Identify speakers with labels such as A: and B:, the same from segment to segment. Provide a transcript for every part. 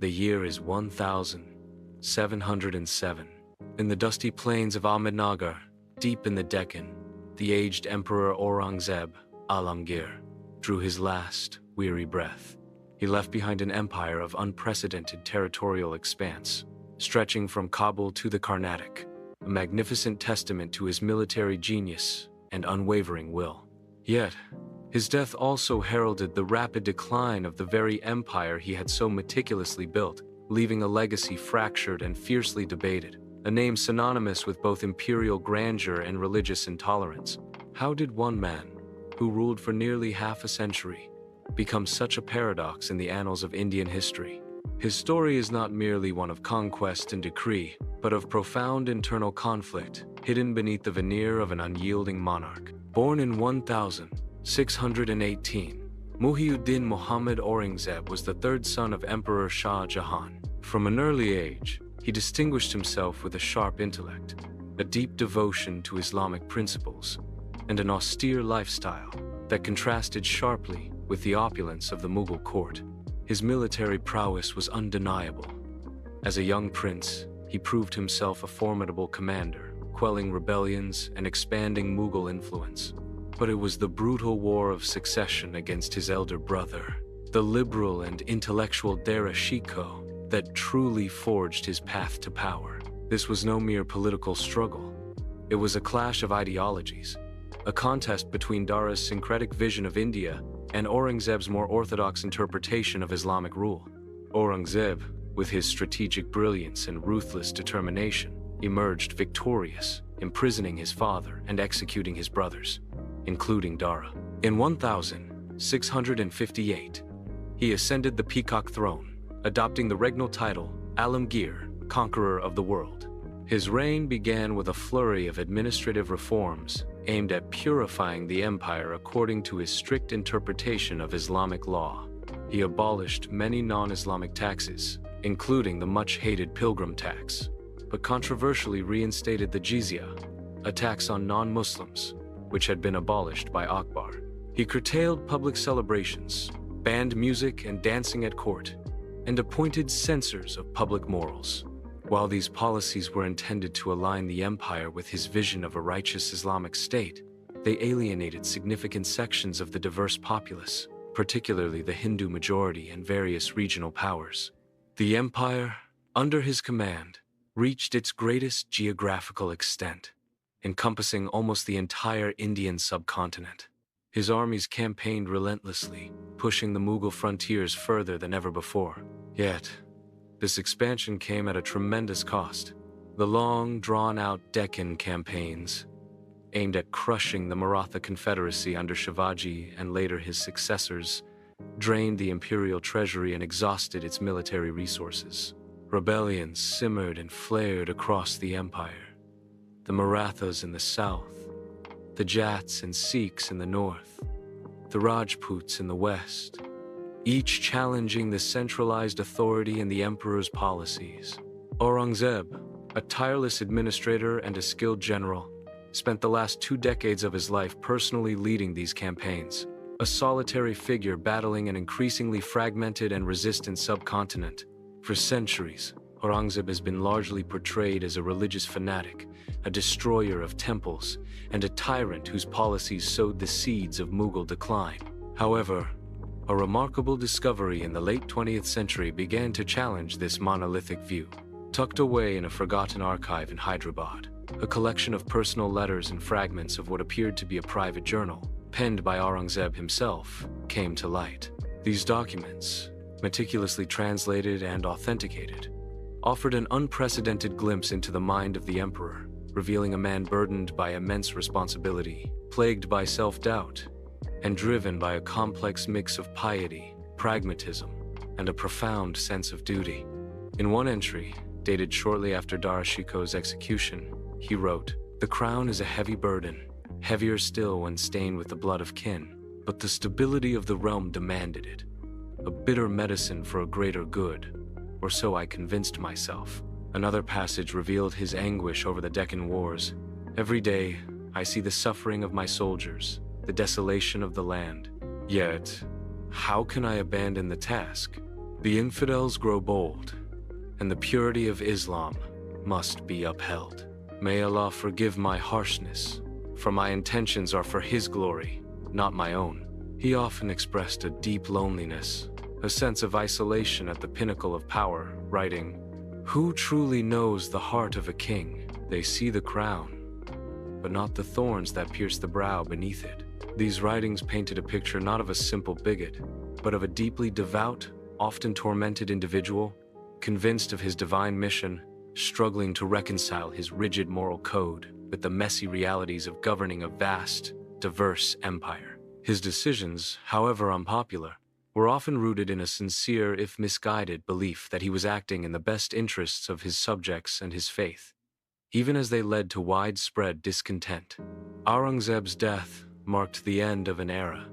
A: The year is 1707. In the dusty plains of Ahmednagar, deep in the Deccan, the aged Emperor Aurangzeb, Alamgir, drew his last, weary breath. He left behind an empire of unprecedented territorial expanse, stretching from Kabul to the Carnatic, a magnificent testament to his military genius and unwavering will. Yet, his death also heralded the rapid decline of the very empire he had so meticulously built, leaving a legacy fractured and fiercely debated, a name synonymous with both imperial grandeur and religious intolerance. How did one man, who ruled for nearly half a century, become such a paradox in the annals of Indian history? His story is not merely one of conquest and decree, but of profound internal conflict, hidden beneath the veneer of an unyielding monarch. Born in 1618, Muhyiddin Muhammad Aurangzeb was the third son of Emperor Shah Jahan. From an early age, he distinguished himself with a sharp intellect, a deep devotion to Islamic principles, and an austere lifestyle that contrasted sharply with the opulence of the Mughal court. His military prowess was undeniable. As a young prince, he proved himself a formidable commander, quelling rebellions and expanding Mughal influence. But it was the brutal war of succession against his elder brother, the liberal and intellectual Dara Shikoh, that truly forged his path to power. This was no mere political struggle. It was a clash of ideologies, a contest between Dara's syncretic vision of India and Aurangzeb's more orthodox interpretation of Islamic rule. Aurangzeb, with his strategic brilliance and ruthless determination, emerged victorious, imprisoning his father and executing his brothers, including Dara. In 1658, he ascended the peacock throne, adopting the regnal title Alamgir, Conqueror of the World. His reign began with a flurry of administrative reforms aimed at purifying the empire according to his strict interpretation of Islamic law. He abolished many non-Islamic taxes, including the much-hated pilgrim tax, but controversially reinstated the jizya, a tax on non-Muslims, which had been abolished by Akbar. He curtailed public celebrations, banned music and dancing at court, and appointed censors of public morals. While these policies were intended to align the empire with his vision of a righteous Islamic state, they alienated significant sections of the diverse populace, particularly the Hindu majority and various regional powers. The empire, under his command, reached its greatest geographical extent, encompassing almost the entire Indian subcontinent. His armies campaigned relentlessly, pushing the Mughal frontiers further than ever before. Yet, this expansion came at a tremendous cost. The long, drawn-out Deccan campaigns, aimed at crushing the Maratha Confederacy under Shivaji and later his successors, drained the imperial treasury and exhausted its military resources. Rebellions simmered and flared across the empire. The Marathas in the south, the Jats and Sikhs in the north, the Rajputs in the west, each challenging the centralized authority in the emperor's policies. Aurangzeb, a tireless administrator and a skilled general, spent the last 2 decades of his life personally leading these campaigns, a solitary figure battling an increasingly fragmented and resistant subcontinent. For centuries, Aurangzeb has been largely portrayed as a religious fanatic, a destroyer of temples, and a tyrant whose policies sowed the seeds of Mughal decline. However, a remarkable discovery in the late 20th century began to challenge this monolithic view. Tucked away in a forgotten archive in Hyderabad, a collection of personal letters and fragments of what appeared to be a private journal, penned by Aurangzeb himself, came to light. These documents, meticulously translated and authenticated, offered an unprecedented glimpse into the mind of the emperor, revealing a man burdened by immense responsibility, plagued by self-doubt, and driven by a complex mix of piety, pragmatism, and a profound sense of duty. In one entry, dated shortly after Dara Shikoh's execution, he wrote, "The crown is a heavy burden, heavier still when stained with the blood of kin, but the stability of the realm demanded it. A bitter medicine for a greater good, or so I convinced myself." Another passage revealed his anguish over the Deccan Wars. "Every day, I see the suffering of my soldiers, the desolation of the land. Yet, how can I abandon the task? The infidels grow bold, and the purity of Islam must be upheld. May Allah forgive my harshness, for my intentions are for His glory, not my own. He often expressed a deep loneliness, a sense of isolation at the pinnacle of power, writing, "Who truly knows the heart of a king? They see the crown, but not the thorns that pierce the brow beneath it." These writings painted a picture not of a simple bigot, but of a deeply devout, often tormented individual, convinced of his divine mission, struggling to reconcile his rigid moral code with the messy realities of governing a vast, diverse empire. His decisions, however unpopular, were often rooted in a sincere, if misguided, belief that he was acting in the best interests of his subjects and his faith, even as they led to widespread discontent. Aurangzeb's death marked the end of an era.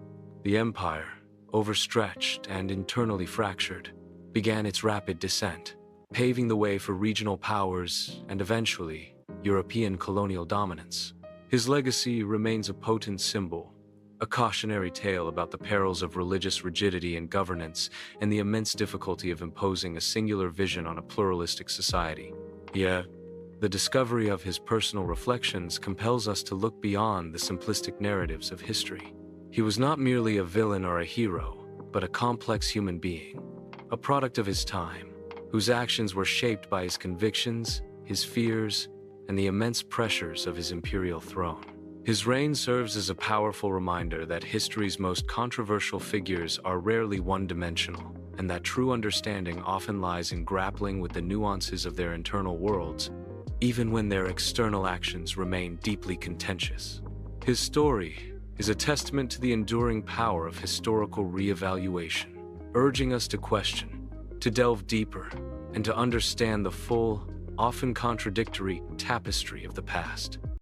A: The empire, overstretched and internally fractured, began its rapid descent, paving the way for regional powers and eventually European colonial dominance. His legacy remains a potent symbol, a cautionary tale about the perils of religious rigidity in governance and the immense difficulty of imposing a singular vision on a pluralistic society. Yet, the discovery of his personal reflections compels us to look beyond the simplistic narratives of history. He was not merely a villain or a hero, but a complex human being, a product of his time, whose actions were shaped by his convictions, his fears, and the immense pressures of his imperial throne. His reign serves as a powerful reminder that history's most controversial figures are rarely one-dimensional, and that true understanding often lies in grappling with the nuances of their internal worlds, even when their external actions remain deeply contentious. His story is a testament to the enduring power of historical re-evaluation, urging us to question, to delve deeper, and to understand the full, often contradictory tapestry of the past.